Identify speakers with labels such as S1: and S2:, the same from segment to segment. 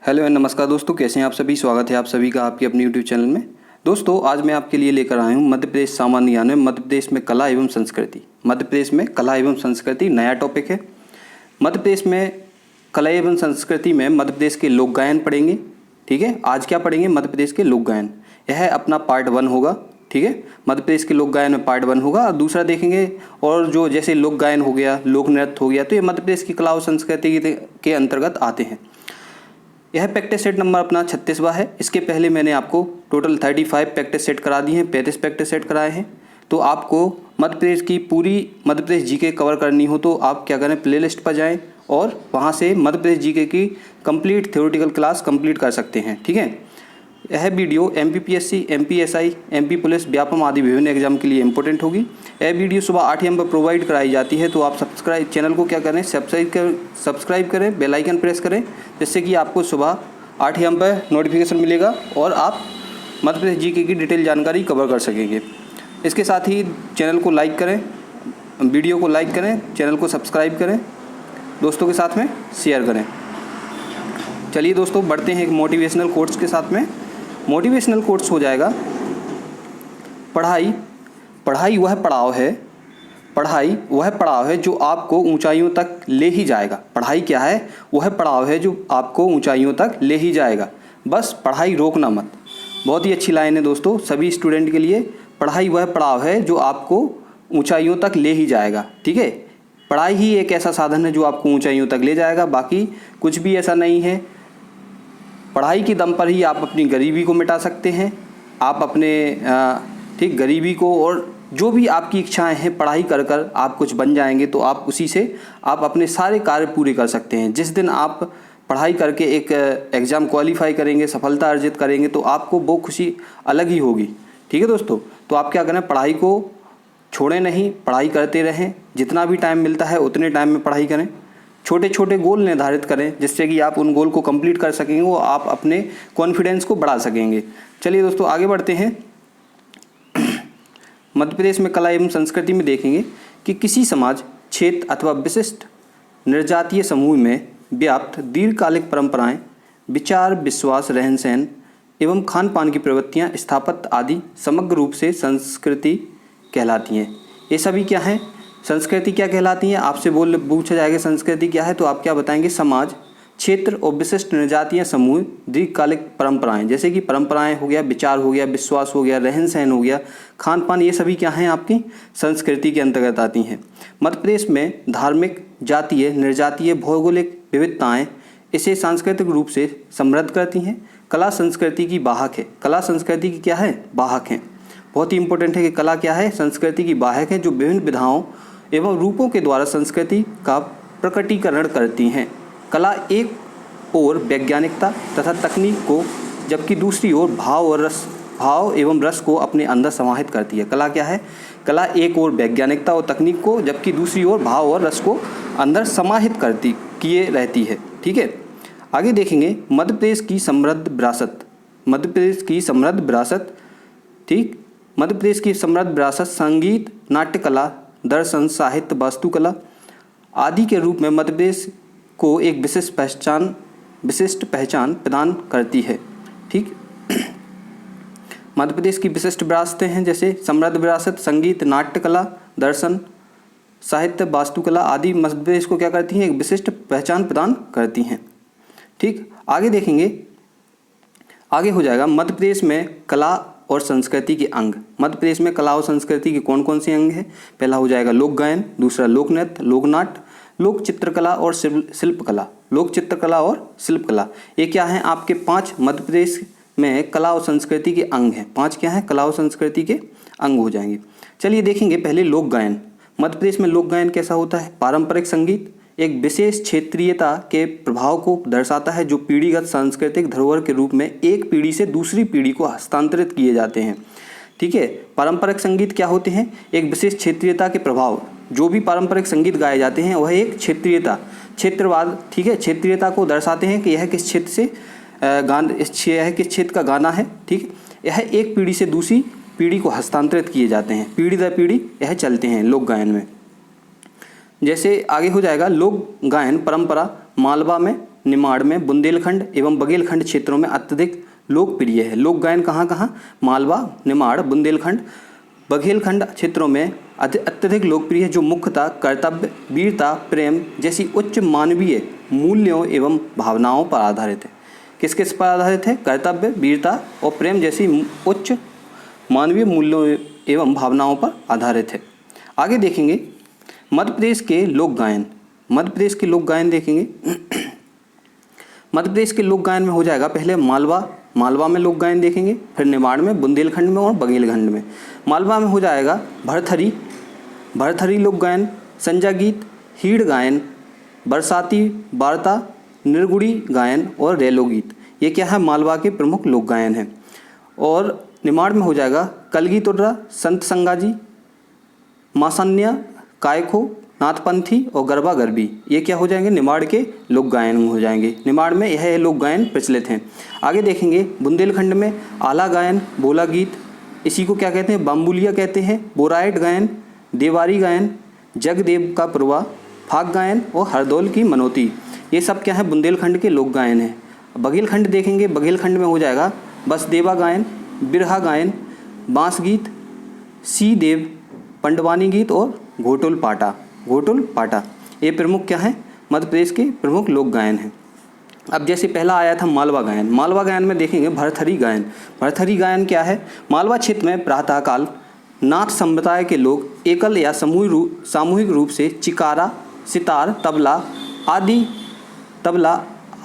S1: Hello and नमस्कार दोस्तों, कैसे हैं आप सभी। स्वागत है आप सभी का आपके अपने यूट्यूब चैनल में। दोस्तों आज मैं आपके लिए लेकर आया हूं मध्य प्रदेश सामान्य ज्ञान में मध्य प्रदेश में कला एवं संस्कृति। मध्य प्रदेश में कला एवं संस्कृति नया टॉपिक है। मध्य प्रदेश में कला एवं संस्कृति में मध्य प्रदेश के लोक गायन पढ़ेंगे। ठीक है, आज क्या पढ़ेंगे? मध्य प्रदेश के लोक गायन। यह अपना पार्ट 1 होगा। ठीक है, मध्य प्रदेश के लोक गायन में पार्ट 1 होगा। और दूसरा देखेंगे और जो जैसे लोक गायन हो गया, लोक नृत्य हो गया, तो ये मध्य प्रदेश की कला और संस्कृति के अंतर्गत आते हैं। यह प्रैक्टिस सेट नंबर अपना 36वां है। इसके पहले मैंने आपको टोटल 35 प्रैक्टिस सेट करा दिए हैं, 35 प्रैक्टिस सेट कराए हैं। तो आपको मध्य प्रदेश की पूरी मध्य प्रदेश जीके कवर करनी हो तो आप क्या करें, प्लेलिस्ट पर जाएं और वहां से मध्य प्रदेश जीके की कंप्लीट थ्योरेटिकल क्लास कंप्लीट कर सकते हैं। ठीक है, यह video MPPSC, MPSI, MP police, Vyapam आदि विभिन्न एग्जाम के लिए इंपॉर्टेंट होगी। यह वीडियो सुबह 8 AM पर प्रोवाइड कराई जाती है। तो आप चैनल को क्या करें, सब्सक्राइब करें, बेल आइकन प्रेस करें, जिससे कि आपको सुबह 8 AM पर नोटिफिकेशन मिलेगा और आप मध्य प्रदेश जीके की डिटेल जानकारी कवर कर सकेंगे। इसके साथ ही चैनल को लाइक करें, वीडियो को लाइक करें, चैनल को सब्सक्राइब करें, दोस्तों के साथ में शेयर करें। चलिए दोस्तों बढ़ते हैं एक मोटिवेशनल कोट्स के साथ में। मोटिवेशनल कोट्स हो जाएगा, पढ़ाई वह पड़ाव है जो आपको ऊंचाइयों तक ले ही जाएगा। पढ़ाई क्या है? वह पड़ाव है जो आपको ऊंचाइयों तक ले ही जाएगा, बस पढ़ाई रोकना मत। बहुत ही अच्छी लाइन है दोस्तों सभी स्टूडेंट के लिए। पढ़ाई वह पड़ाव है जो आपको ऊंचाइयों तक ले ही जाएगा। ठीक है, पढ़ाई ही एक ऐसा साधन है जो आपको ऊंचाइयों तक ले जाएगा, बाकी कुछ भी ऐसा नहीं है। पढ़ाई के दम पर ही आप अपनी गरीबी को मिटा सकते हैं। आप अपने गरीबी को और जो भी आपकी इच्छाएं हैं, पढ़ाई कर आप कुछ बन जाएंगे तो आप उसी से आप अपने सारे कार्य पूरे कर सकते हैं। जिस दिन आप पढ़ाई करके एक एग्ज़ाम क्वालिफाई करेंगे, सफलता अर्जित करेंगे, तो आपको वो खुशी अलग ही होगी। ठीक है दोस्तों, तो आप क्या करें, पढ़ाई को छोड़ें नहीं, पढ़ाई करते रहें। जितना भी टाइम मिलता है उतने टाइम में पढ़ाई करें। छोटे छोटे गोल निर्धारित करें जिससे कि आप उन गोल को कंप्लीट कर सकेंगे, वो आप अपने कॉन्फिडेंस को बढ़ा सकेंगे। चलिए दोस्तों आगे बढ़ते हैं। मध्य प्रदेश में कला एवं संस्कृति में देखेंगे कि किसी समाज, क्षेत्र अथवा विशिष्ट निर्जातीय समूह में व्याप्त दीर्घकालिक परंपराएं, विचार, विश्वास, रहन सहन एवं खान पान की प्रवृत्तियां, स्थापत्य आदि समग्र रूप से संस्कृति कहलाती हैं। ये सभी क्या हैं? संस्कृति क्या कहलाती है? आपसे पूछा जाएगा संस्कृति क्या है, तो आप क्या बताएंगे? समाज, क्षेत्र और विशिष्ट निर्जातीय समूह, दीर्घकालिक परंपराएं, जैसे कि परंपराएं हो गया, विचार हो गया, विश्वास हो गया, रहन सहन हो गया, खान पान, ये सभी क्या हैं? आपकी संस्कृति के अंतर्गत आती हैं। मध्य प्रदेश में धार्मिक, जातीय, निर्जातीय, भौगोलिक विविधताएं इसे सांस्कृतिक रूप से समृद्ध करती हैं। कला संस्कृति की वाहक है। कला संस्कृति की क्या है? वाहक है। बहुत ही इंपॉर्टेंट है कि कला क्या है? संस्कृति की वाहक है, जो विभिन्न विधाओं एवं रूपों के द्वारा संस्कृति का प्रकटीकरण करती हैं। कला एक ओर वैज्ञानिकता तथा तकनीक को, जबकि दूसरी ओर भाव एवं रस को अपने अंदर समाहित करती है। कला क्या है? कला एक ओर वैज्ञानिकता और तकनीक को, जबकि दूसरी ओर भाव और रस को अंदर समाहित किए रहती है। ठीक है, आगे देखेंगे मध्य प्रदेश की समृद्ध विरासत। मध्य प्रदेश की समृद्ध विरासत, ठीक, मध्य प्रदेश की समृद्ध विरासत संगीत, नाट्य कला, दर्शन, साहित्य, वास्तुकला आदि के रूप में मध्य प्रदेश को एक विशिष्ट पहचान प्रदान करती है। ठीक, मध्य प्रदेश की विशिष्ट विरासतें हैं जैसे समृद्ध विरासत, संगीत, नाट्य कला, दर्शन, साहित्य, वास्तुकला आदि मध्य प्रदेश को क्या करती हैं? एक विशिष्ट पहचान प्रदान करती हैं। ठीक, आगे देखेंगे, आगे हो जाएगा मध्य प्रदेश में कला और संस्कृति के अंग। मध्य प्रदेश में कला और संस्कृति के कौन कौन से अंग हैं? पहला हो जाएगा लोक गायन, दूसरा लोक नृत्य, लोक नाट्य, लोक चित्रकला और शिल्पकला। लोक चित्रकला और शिल्पकला ये क्या हैं? आपके 5 मध्य प्रदेश में कला और संस्कृति के अंग हैं। 5 क्या हैं? कला और संस्कृति के अंग हो जाएंगे। चलिए देखेंगे पहले लोक गायन। मध्य प्रदेश में लोक गायन कैसा होता है? पारंपरिक संगीत एक विशेष क्षेत्रीयता के प्रभाव को दर्शाता है, जो पीढ़ीगत सांस्कृतिक धरोहर के रूप में एक पीढ़ी से दूसरी पीढ़ी को हस्तांतरित किए जाते हैं। ठीक है, पारंपरिक संगीत क्या होते हैं? एक विशेष क्षेत्रीयता के प्रभाव। जो भी पारंपरिक संगीत गाए जाते हैं वह एक क्षेत्रवाद, ठीक है, क्षेत्रीयता को दर्शाते हैं कि यह किस क्षेत्र से यह किस क्षेत्र का गाना है। ठीक, यह एक पीढ़ी से दूसरी पीढ़ी को हस्तांतरित किए जाते हैं, पीढ़ी दर पीढ़ी यह चलते हैं लोक गायन में। जैसे आगे हो जाएगा लोक गायन परंपरा मालवा में निमाड़ में, बुंदेलखंड एवं बघेलखंड क्षेत्रों में अत्यधिक लोकप्रिय है। लोक गायन कहाँ कहाँ? मालवा, निमाड़, बुंदेलखंड, बघेलखंड क्षेत्रों में अत्यधिक लोकप्रिय है, जो मुख्यतः कर्तव्य, वीरता, प्रेम जैसी उच्च मानवीय मूल्यों एवं भावनाओं पर आधारित है। किस किस पर आधारित है? कर्तव्य, वीरता और प्रेम जैसी उच्च मानवीय मूल्यों एवं भावनाओं पर आधारित है। आगे देखेंगे मध्य प्रदेश के लोक गायन। मध्य प्रदेश के लोक गायन देखेंगे। मध्य प्रदेश के लोक गायन में हो जाएगा पहले मालवा में लोक गायन देखेंगे, फिर निमाड़ में, बुंदेलखंड में और बघेलखंड में। मालवा में हो जाएगा भरथरी लोक गायन, संजा गीत, हीड़ गायन, बरसाती वार्ता, निर्गुड़ी गायन और रेलो गीत। ये क्या है? मालवा के प्रमुख लोक गायन हैं। और निमाड़ में हो जाएगा कलगी तुर्रा, संत संगाजी, मासन्या, कायखो, नाथपंथी और गरबा गरबी। ये क्या हो जाएंगे? निमाड़ के लोक गायन हो जाएंगे। निमाड़ में यह लोक गायन प्रचलित हैं। आगे देखेंगे बुंदेलखंड में आला गायन, बोला गीत, इसी को क्या कहते हैं? बाम्बुलिया कहते हैं, बोराइट गायन, देवारी गायन, जगदेव का पुरवा, फाग गायन और हरदौल की मनोती। ये सब क्या है? बुंदेलखंड के लोक गायन हैं। बघेलखंड देखेंगे, बघेलखंड में हो जाएगा बसदेवा गायन, बिरहा गायन, बांस गीत, सी देव, पंडवानी गीत और घोटुल पाटा। ये प्रमुख क्या हैं? मध्य प्रदेश के प्रमुख लोक गायन हैं। अब जैसे पहला आया था मालवा गायन। मालवा गायन में देखेंगे भरथरी गायन। भरथरी गायन क्या है? मालवा क्षेत्र में प्रातःकाल नाथ संप्रदाय के लोग एकल या सामूहिक रूप से चिकारा, सितार, तबला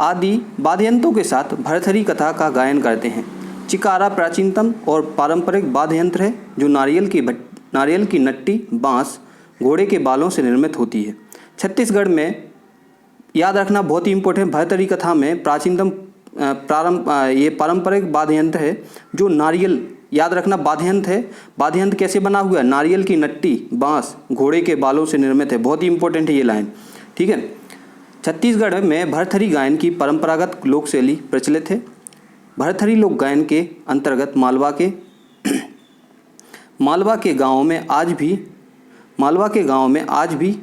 S1: आदि वाद्ययंत्रों के साथ भरथरी कथा का गायन करते हैं। चिकारा प्राचीनतम और पारंपरिक वाद्य यंत्र है, जो नारियल की नट्टी, बांस, घोड़े के बालों से निर्मित होती है। छत्तीसगढ़ में याद रखना बहुत ही इम्पोर्टेंट, भरथरी कथा में प्राचीनतम ये पारंपरिक वाद्य यंत्र है, जो नारियल, याद रखना वाद्य यंत्र है। वाद्य यंत्र कैसे बना हुआ है? नारियल की नट्टी, बांस, घोड़े के बालों से निर्मित है। बहुत ही इंपॉर्टेंट है ये लाइन, ठीक है। छत्तीसगढ़ में भरथरी गायन की परंपरागत लोक शैली प्रचलित है। भरथरी लोक गायन के अंतर्गत मालवा के गांवों में आज भी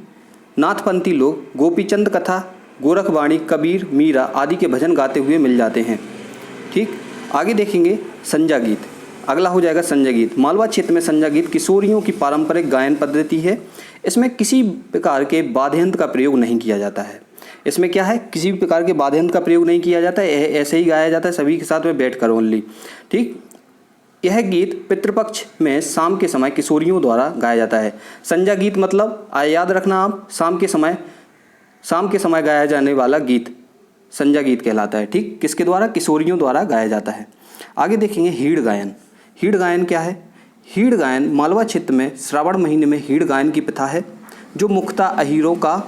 S1: नाथपंथी लोग गोपीचंद कथा, गोरखवाणी, कबीर, मीरा आदि के भजन गाते हुए मिल जाते हैं। ठीक, आगे देखेंगे संजा गीत। अगला हो जाएगा संजा गीत। मालवा क्षेत्र में संजा गीत किशोरियों की पारंपरिक गायन पद्धति है। इसमें किसी प्रकार के वाद्य यंत्र का प्रयोग नहीं किया जाता है। इसमें क्या है? किसी भी प्रकार के वाद्य यंत्र का प्रयोग नहीं किया जाता है, ऐसे ही गाया जाता है सभी के साथ में बैठकर ओनली। ठीक, यह गीत पितृपक्ष में शाम के समय किशोरियों द्वारा गाया जाता है। संजा गीत मतलब याद रखना आप, शाम के समय गाया जाने वाला गीत संजा गीत कहलाता है। ठीक, किसके द्वारा? किशोरियों द्वारा गाया जाता है। आगे देखेंगे हीड़ गायन। हीड़ गायन क्या है? हीड़ गायन मालवा क्षेत्र में श्रावण महीने में हीड़ गायन की प्रथा है, जो मुख्यतः अहीरों का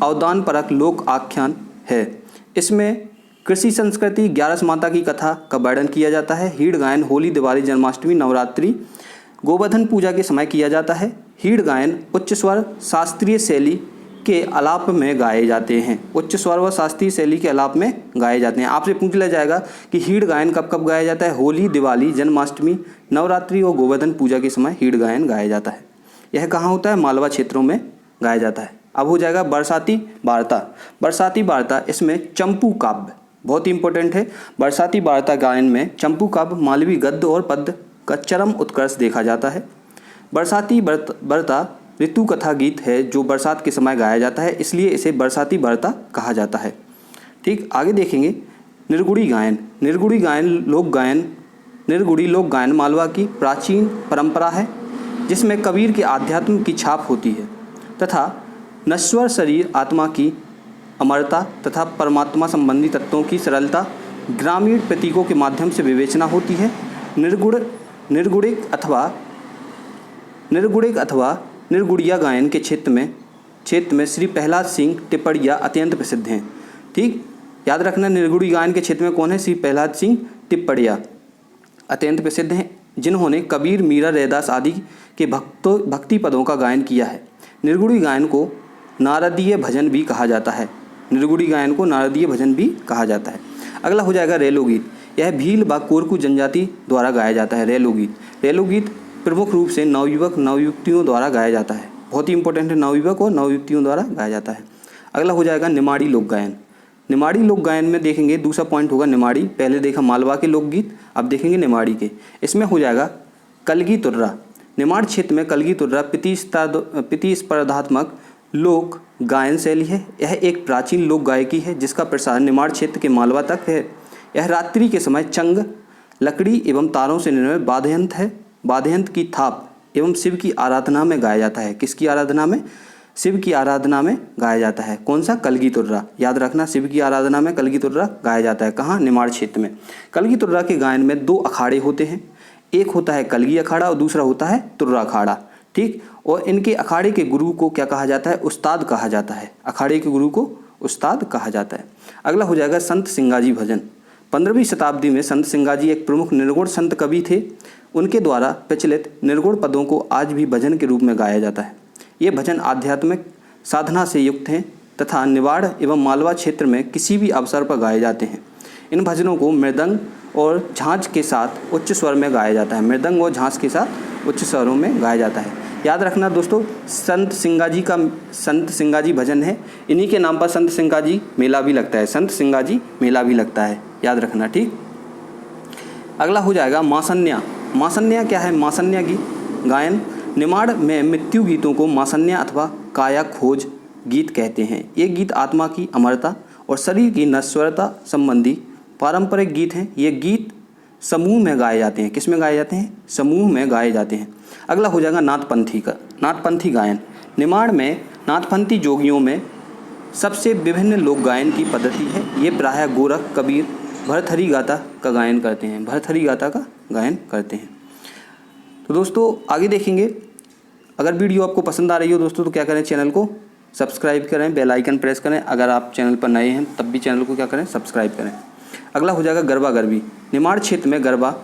S1: अवदान परक लोक आख्यान है। इसमें कृषि संस्कृति, 11 माता की कथा का वर्णन किया जाता है। हीड़ गायन होली, दिवाली, जन्माष्टमी, नवरात्रि, गोवर्धन पूजा के समय किया जाता है। हीड़ गायन उच्च स्वर शास्त्रीय शैली के आलाप में गाए जाते हैं। उच्च स्वर व शास्त्रीय शैली के आलाप में गाए जाते हैं। आपसे पूछ लिया जाएगा कि हीड़ गायन कब कब गाया जाता है? होली, दिवाली, जन्माष्टमी, नवरात्रि और गोवर्धन पूजा के समय हीड़ गायन गाया जाता है। यह कहाँ होता है? मालवा क्षेत्रों में गाया जाता है। अब हो जाएगा बरसाती वार्ता। बरसाती वार्ता, इसमें चंपू काव्य बहुत ही इंपॉर्टेंट है। बरसाती वार्ता गायन में चंपू काव्य, मालवी गद्य और पद्य का चरम उत्कर्ष देखा जाता है। बरसाती वार्ता ऋतु कथा गीत है, जो बरसात के समय गाया जाता है, इसलिए इसे बरसाती वार्ता कहा जाता है। ठीक, आगे देखेंगे निर्गुड़ी गायन। निर्गुड़ी लोक गायन मालवा की प्राचीन परंपरा है, जिसमें कबीर के आध्यात्म की छाप होती है तथा नश्वर शरीर आत्मा की अमरता तथा परमात्मा संबंधी तत्वों की सरलता ग्रामीण प्रतीकों के माध्यम से विवेचना होती है। निर्गुणिक अथवा निर्गुड़िया गायन के क्षेत्र में श्री प्रहलाद सिंह टिप्पड़िया अत्यंत प्रसिद्ध हैं। ठीक, याद रखना, निर्गुड़ी गायन के क्षेत्र में कौन है? श्री प्रहलाद सिंह टिप्पड़िया अत्यंत प्रसिद्ध हैं, जिन्होंने कबीर, मीरा, रैदास आदि के भक्ति पदों का गायन किया है। निर्गुड़ी गायन को नारदीय भजन भी कहा जाता है। अगला हो जाएगा रेलो गीत। यह भील व कोरकू जनजाति द्वारा गाया जाता है। रेलो गीत प्रमुख रूप से नवयुवक नवयुवतियों द्वारा गाया जाता है। बहुत ही इंपॉर्टेंट है, नवयुवक और नवयुवतियों द्वारा गाया जाता है। अगला हो जाएगा निमाड़ी लोक गायन। निमाड़ी लोक गायन में देखेंगे दूसरा पॉइंट होगा निमाड़ी। पहले देखा मालवा के लोकगीत, अब देखेंगे निमाड़ी के। इसमें हो जाएगा कलगी तुर्रा। निमाड़ क्षेत्र में कलगी तुर्रा प्रतिस्पर्धात्मक लोक गायन शैली है। यह एक प्राचीन लोक गायकी है जिसका प्रसार निमाड़ क्षेत्र के मालवा तक है। यह रात्रि के समय चंग, लकड़ी एवं तारों से निर्मित वाद्ययंत्र है। वाद्ययंत्र की थाप एवं शिव की आराधना में गाया जाता है। किसकी आराधना में? शिव की आराधना में गाया जाता है। कौन सा? कलगी तुर्रा। याद रखना, शिव की आराधना में कलगी तुर्रा गाया जाता है। कहाँ? निमाड़ क्षेत्र में। कलगी तुर्रा के गायन में 2 अखाड़े होते हैं। एक होता है कलगी अखाड़ा और दूसरा होता है तुर्रा अखाड़ा। ठीक, और इनके अखाड़े के गुरु को क्या कहा जाता है? उस्ताद कहा जाता है। अखाड़े के गुरु को उस्ताद कहा जाता है। अगला हो जाएगा संत सिंगाजी भजन। 15वीं शताब्दी में संत सिंगाजी एक प्रमुख निर्गुण संत कवि थे। उनके द्वारा प्रचलित निर्गुण पदों को आज भी भजन के रूप में गाया जाता है। ये भजन आध्यात्मिक साधना से युक्त हैं तथा निवाड़ एवं मालवा क्षेत्र में किसी भी अवसर पर गाए जाते हैं। इन भजनों को मृदंग और झांझ के साथ उच्च स्वर में गाया जाता है। मृदंग और झांझ के साथ उच्च स्वरों में गाया जाता है। याद रखना दोस्तों, संत सिंगाजी भजन है। इन्हीं के नाम पर संत सिंगाजी मेला भी लगता है। संत सिंगाजी मेला भी लगता है, याद रखना। ठीक, अगला हो जाएगा मासन्या। मासन्या क्या है? मासन्या गीत गायन। निमाड़ में मृत्यु गीतों को मासन्या अथवा काया खोज गीत कहते हैं। ये गीत आत्मा की अमरता और शरीर की नश्वरता संबंधी पारंपरिक गीत हैं। ये गीत समूह में गाए जाते हैं। किस में गाए जाते हैं? समूह में गाए जाते हैं। अगला हो जाएगा नाथपंथी का। नाथपंथी गायन। निमाड़ में नाथपंथी जोगियों में सबसे विभिन्न लोक गायन की पद्धति है। ये प्रायः गोरख, कबीर, भरथरी गाथा का गायन करते हैं। भरथरी गाथा का गायन करते हैं। तो दोस्तों आगे देखेंगे। अगर वीडियो आपको पसंद आ रही हो दोस्तों तो क्या करें? चैनल को सब्सक्राइब करें, बेल आइकन प्रेस करें। अगर आप चैनल पर नए हैं तब भी चैनल को क्या करें? सब्सक्राइब करें। अगला हो जाएगा गरबा गरबी। निमाड़ क्षेत्र में गरबा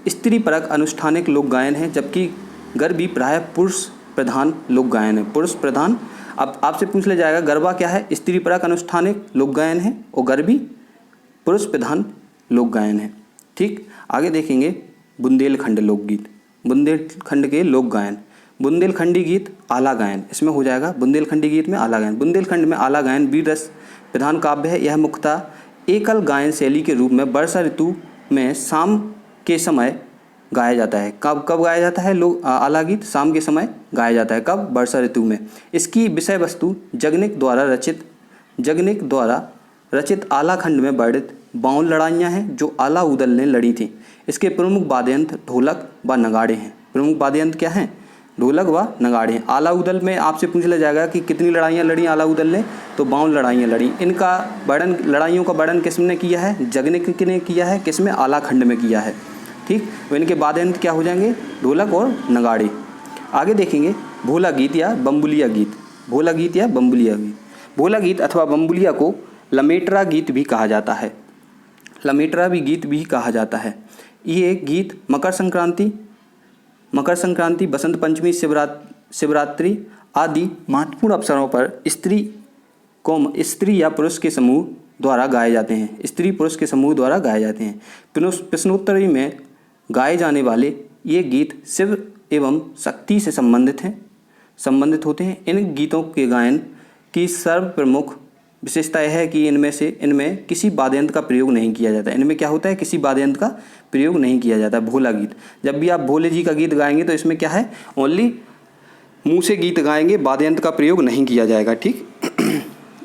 S1: स्त्री परक अनुष्ठानिक लोक गायन है, जबकि गरबी प्रायः पुरुष प्रधान लोक गायन है। पुरुष प्रधान। अब आपसे पूछ लिया जाएगा गरबा क्या है? स्त्री परक अनुष्ठानिक लोक गायन है और गरबी पुरुष प्रधान लोक गायन है। ठीक, आगे देखेंगे बुंदेलखंड लोकगीत। बुंदेलखंड के लोक गायन। बुंदेलखंडी गीत आला गायन। इसमें हो जाएगा बुंदेलखंडी गीत में आला गायन। बुंदेलखंड में आला गायन वीर रस प्रधान काव्य है। यह मुख्यतः एकल गायन शैली के रूप में वर्षा ऋतु में शाम के समय गाया जाता है। कब गाया जाता है लोग आला गीत? शाम के समय गाया जाता है। कब? वर्षा ऋतु में। इसकी विषय वस्तु जगनिक द्वारा रचित आला खंड में वर्णित 52 लड़ाइयाँ हैं जो आला उदल ने लड़ी थी। इसके प्रमुख वाद्ययंत्र ढोलक व नगाड़े हैं। प्रमुख वाद्ययंत्र क्या हैं? ढोलक व नगाड़े हैं। आला उदल में आपसे पूछ लिया जाएगा कि कितनी लड़ाइयाँ लड़ी आला उदल ने? तो 52 लड़ाइयाँ लड़ी। इनका वर्णन, लड़ाइयों का वर्णन किसने किया है? जगनिक ने किया है। किसमें? आला खंड में किया है। ठीक, तो इनके वाद्ययंत्र क्या हो जाएंगे? ढोलक और नगाड़े। आगे देखेंगे भोला गीत या बम्बुलिया गीत। भोला गीत या बम्बुलिया गीत। भोला गीत अथवा बम्बुलिया को लमेटरा गीत भी कहा जाता है। लमेटरा भी गीत भी कहा जाता है। ये गीत मकर संक्रांति, बसंत पंचमी, शिवरात्रि आदि महत्वपूर्ण अवसरों पर स्त्री या पुरुष के समूह द्वारा गाए जाते हैं। स्त्री पुरुष के समूह द्वारा गाए जाते हैं। प्रश्नोत्तरी में गाए जाने वाले ये गीत शिव एवं शक्ति से संबंधित होते हैं। इन गीतों के गायन की सर्वप्रमुख विशेषता यह है कि इनमें किसी वाद्ययंत्र का प्रयोग नहीं किया जाता। इनमें क्या होता है? किसी वाद्ययंत्र का प्रयोग नहीं किया जाता। भोला गीत, जब भी आप भोले जी का गीत गाएंगे तो इसमें क्या है? ओनली मुँह से गीत गाएंगे, वाद्ययंत्र का प्रयोग नहीं किया जाएगा। ठीक,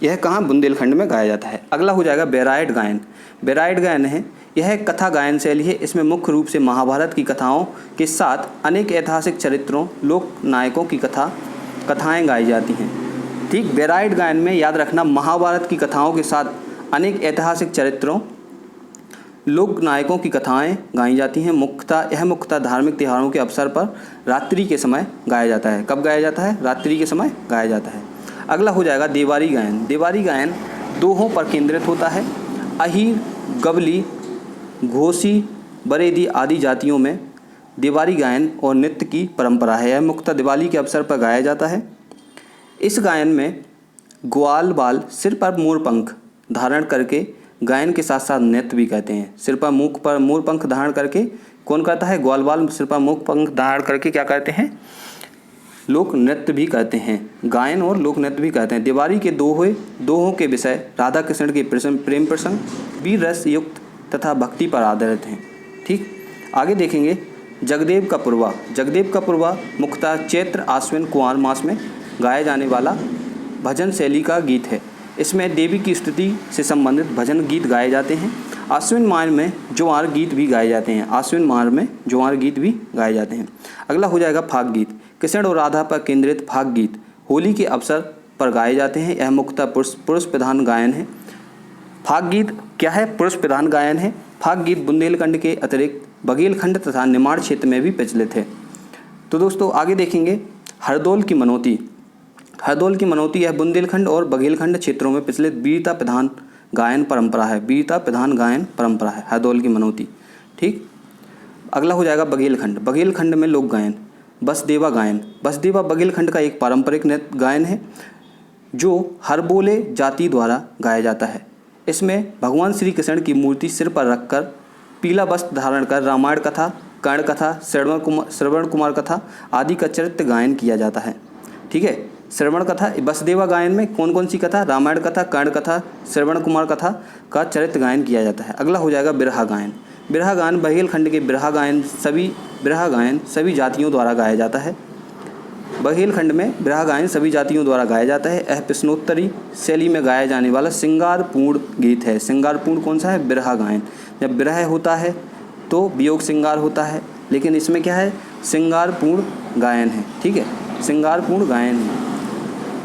S1: यह कहाँ? बुंदेलखंड में गाया जाता है। अगला हो जाएगा बैरायट गायन। बैरायट गायन है, यह एक कथा गायन शैली है। इसमें मुख्य रूप से महाभारत की कथाओं के साथ अनेक ऐतिहासिक चरित्रों, लोक नायकों की कथाएं गाई जाती हैं। ठीक, बैरायट गायन में याद रखना महाभारत की कथाओं के साथ अनेक ऐतिहासिक चरित्रों, लोक नायकों की कथाएं गाई जाती हैं। यह मुख्यतः धार्मिक त्योहारों के अवसर पर रात्रि के समय गाया जाता है। कब गाया जाता है? रात्रि के समय गाया जाता है। अगला हो जाएगा देवारी गायन। देवारी गायन दोहों पर केंद्रित होता है। अहीर, गवली, घोसी, बरेदी आदि जातियों में देवारी गायन और नृत्य की परंपरा है। यह मुख्यतः दिवाली के अवसर पर गाया जाता है। इस गायन में ग्वाल बाल सिर पर मोरपंख धारण करके गायन के साथ साथ नृत्य भी कहते हैं। सिर पर मोरपंख धारण करके कौन करता है? ग्वाल बाल सिर पर मोरपंख धारण करके क्या करते हैं? लोक नृत्य भी कहते हैं। गायन और लोक नृत्य भी कहते हैं। दीवारी के दोहों के विषय राधा कृष्ण के प्रेम प्रसंग, वीर रस युक्त तथा भक्ति पर आधारित हैं। ठीक, आगे देखेंगे जगदेव का पूर्वा। जगदेव का पूर्वा मुख्यतः चैत्र आश्विन कुंवर मास में गाया जाने वाला भजन शैली का गीत है। इसमें देवी की स्तुति से संबंधित भजन गीत गाए जाते हैं। आश्विन माह में ज्वार गीत भी गाए जाते हैं। आश्विन माह में ज्वार गीत भी गाए जाते हैं। अगला हो जाएगा फाग गीत। कृष्ण और राधा पर केंद्रित फाग गीत होली के अवसर पर गाए जाते हैं। यह मुख्यतः पुरुष प्रधान गायन है। फाग गीत क्या है? पुरुष प्रधान गायन है। फाग गीत बुंदेलखंड के अतिरिक्त बघेलखंड तथा निमाड़ क्षेत्र में भी प्रचलित है। तो दोस्तों आगे देखेंगे हरदौल की मनौती। हरदौल की मनौती यह बुंदेलखंड और बघेलखंड क्षेत्रों में प्रचलित वीरता प्रधान गायन परंपरा है। वीरता प्रधान गायन परंपरा है हरदौल की मनौती। ठीक, अगला हो जाएगा बघेलखंड। बघेलखंड में लोक गायन बसदेवा गायन। बसदेवा बघेलखंड का एक पारंपरिक नृत्य गायन है जो हरबोले जाति द्वारा गाया जाता है। इसमें भगवान श्री कृष्ण की मूर्ति सिर पर रखकर पीला वस्त्र धारण कर रामायण कथा, कर्ण कथा, श्रवण कुमार कथा आदि का चरित्र गायन किया जाता है। ठीक है, श्रवण कथा बसदेवा गायन में कौन कौन सी कथा? रामायण कथा, कर्ण कथा, श्रवण कुमार कथा का चरित्र गायन किया जाता है। अगला हो जाएगा बिरहा गायन। बिरहा गायन बघेलखंड के बिरहा गायन सभी जातियों द्वारा गाया जाता है। बघेलखंड में बिरहा गायन सभी जातियों द्वारा गाया जाता है। यह प्रश्नोत्तरी शैली में गाया जाने वाला श्रृंगारपूर्ण गीत है। श्रृंगारपूर्ण कौन सा है? बिरहा गायन। जब बिरह होता है तो वियोग श्रृंगार होता है, लेकिन इसमें क्या है? श्रृंगारपूर्ण गायन है। ठीक है, श्रृंगारपूर्ण गायन है।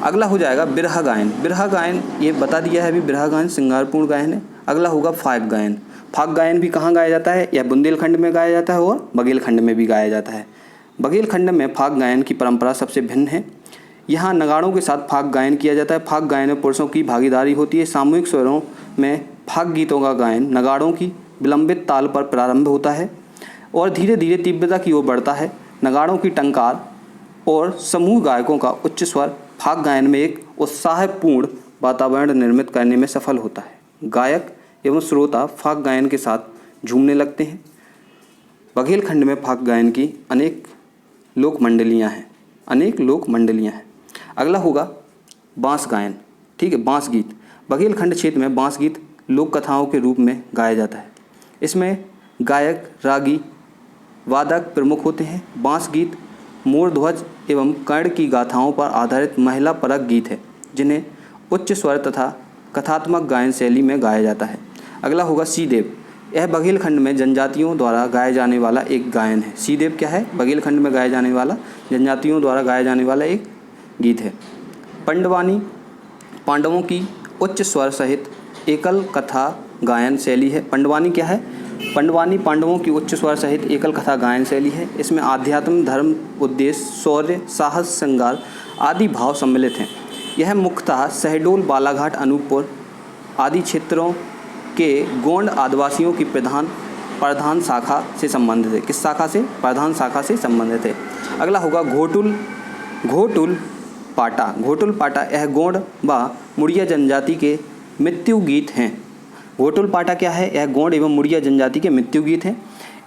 S1: अगला हो जाएगा बिरहा गायन। बिरहा गायन ये बता दिया है अभी, बिरहा गायन श्रृंगारपूर्ण गायन है। अगला होगा फाग गायन। फाग गायन भी कहाँ गाया जाता है? यह बुंदेलखंड में गाया जाता है और बघेलखंड में भी गाया जाता है। बघेलखंड में फाग गायन की परंपरा सबसे भिन्न है। यहाँ नगाड़ों के साथ फाग गायन किया जाता है। फाग गायन में पुरुषों की भागीदारी होती है। सामूहिक स्वरों में फाग गीतों का गायन नगाड़ों की विलंबित ताल पर प्रारंभ होता है और धीरे धीरे तीव्रता की ओर बढ़ता है। नगाड़ों की टंकार और समूह गायकों का उच्च स्वर फाग गायन में एक उत्साहपूर्ण वातावरण निर्मित करने में सफल होता है। गायक एवं श्रोता फाग गायन के साथ झूमने लगते हैं। बघेलखंड में फाग गायन की अनेक लोक मंडलियाँ हैं। अगला होगा बांस गायन। ठीक है, बांस गीत। बघेलखंड क्षेत्र में बांस गीत लोक कथाओं के रूप में गाया जाता है। इसमें गायक, रागी, वादक प्रमुख होते हैं। बांस गीत मोर ध्वज एवं कर्ण की गाथाओं पर आधारित महिला परक गीत है जिन्हें उच्च स्वर तथा कथात्मक गायन शैली में गाया जाता है। अगला होगा सीदेव। यह बघेलखंड में जनजातियों द्वारा गाया जाने वाला एक गायन है। सीदेव क्या है? बघेलखंड में गाया जाने वाला जनजातियों द्वारा गाया जाने वाला एक गीत है। पंडवानी पांडवों की उच्च स्वर सहित एकल कथा गायन शैली है। पंडवानी क्या है? पंडवानी पांडवों की उच्च स्वर सहित एकल कथा गायन शैली है। इसमें आध्यात्म, धर्म, उद्देश्य, शौर्य, साहस, श्रृंगार आदि भाव सम्मिलित हैं। यह मुख्यतः शहडोल, बालाघाट, अनूपपुर आदि क्षेत्रों के गोंड आदिवासियों की प्रधान शाखा से संबंधित है। किस शाखा से? प्रधान शाखा से संबंधित है। अगला होगा घोटुल पाटा। घोटुल पाटा यह गोंड व मुड़िया जनजाति के मृत्यु गीत हैं। घोटुल पाटा क्या है? यह गोंड एवं मुड़िया जनजाति के मृत्यु गीत हैं।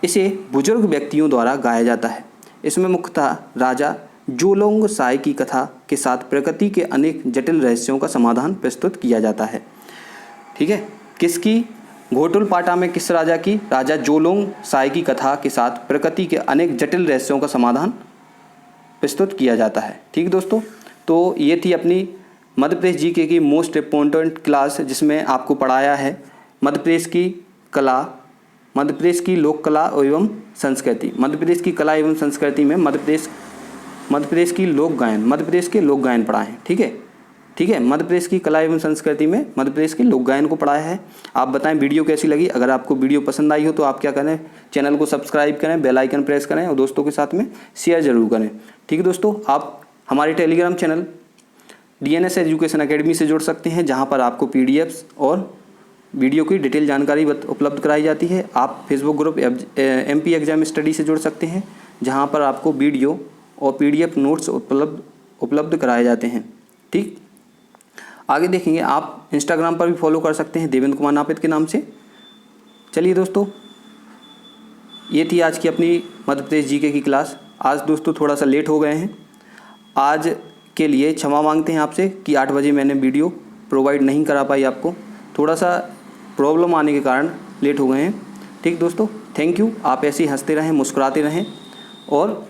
S1: इसे बुजुर्ग व्यक्तियों द्वारा गाया जाता है। इसमें मुख्यतः राजा जोलोंग साय की कथा के साथ प्रकृति के अनेक जटिल रहस्यों का समाधान प्रस्तुत किया जाता है। ठीक है, किसकी? घोटुल पाटा में किस राजा की? राजा जोलोंग साय की कथा के साथ प्रकृति के अनेक जटिल रहस्यों का समाधान प्रस्तुत किया जाता है। ठीक दोस्तों, तो ये थी अपनी मध्य प्रदेश जीके की मोस्ट इम्पोर्टेंट क्लास, जिसमें आपको पढ़ाया है मध्य प्रदेश की कला, मध्य प्रदेश की लोक कला एवं संस्कृति। मध्य प्रदेश की कला एवं संस्कृति में मध्य प्रदेश की लोक गायन, मध्य प्रदेश के लोक गायन पढ़ाए हैं। ठीक है, मध्य प्रदेश की कला एवं संस्कृति में मध्य प्रदेश के लोक गायन को पढ़ाया है। आप बताएं वीडियो कैसी लगी। अगर आपको वीडियो पसंद आई हो तो आप क्या करें? चैनल को सब्सक्राइब करें, बेल आइकन प्रेस करें और दोस्तों के साथ में शेयर जरूर करें। ठीक है दोस्तों, आप हमारे Telegram channel DNS education academy से जुड़ सकते हैं, जहाँ पर आपको PDFs और वीडियो की डिटेल जानकारी उपलब्ध कराई जाती है। आप Facebook group MP exam study से जुड़ सकते हैं, जहाँ पर आपको वीडियो और PDF नोट्स उपलब्ध कराए जाते हैं। ठीक, आगे देखेंगे आप इंस्टाग्राम पर भी फॉलो कर सकते हैं देवेंद्र कुमार नापित के नाम से। चलिए दोस्तों, ये थी आज की अपनी मध्य प्रदेश जीके की क्लास। आज दोस्तों थोड़ा सा लेट हो गए हैं। आज के लिए क्षमा मांगते हैं आपसे कि 8 बजे मैंने वीडियो प्रोवाइड नहीं करा पाई आपको, थोड़ा सा प्रॉब्लम आने के कारण लेट हो गए हैं। ठीक दोस्तों, थैंक यू। आप ऐसे ही हंसते रहें, मुस्कुराते रहें और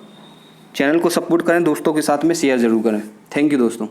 S1: चैनल को सपोर्ट करें, दोस्तों के साथ में शेयर ज़रूर करें। थैंक यू दोस्तों।